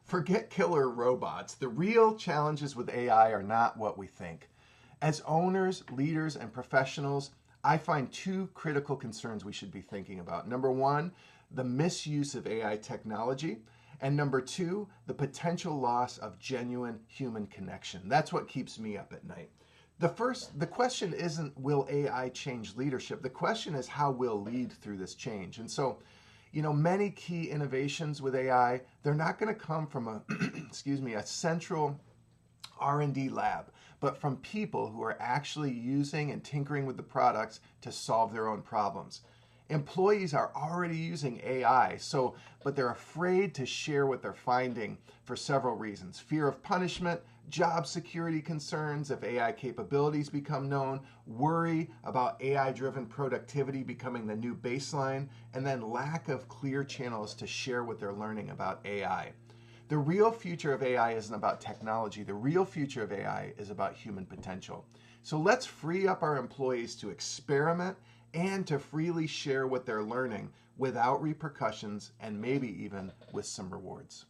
Forget killer robots. The real challenges with AI are not what we think. As owners, leaders, and professionals, I find two critical concerns we should be thinking about. Number one, the misuse of AI technology. And number two, the potential loss of genuine human connection. That's what keeps me up at night. The question isn't, will AI change leadership? The question is, how we'll lead through this change. And so, many key innovations with AI, they're not going to come from a, a central R&D lab, but from people who are actually using and tinkering with the products to solve their own problems. Employees are already using AI, but they're afraid to share what they're finding for several reasons. Fear of punishment, job security concerns if AI capabilities become known, worry about AI-driven productivity becoming the new baseline, and then lack of clear channels to share what they're learning about AI. The real future of AI isn't about technology. The real future of AI is about human potential. So let's free up our employees to experiment and to freely share what they're learning without repercussions and maybe even with some rewards.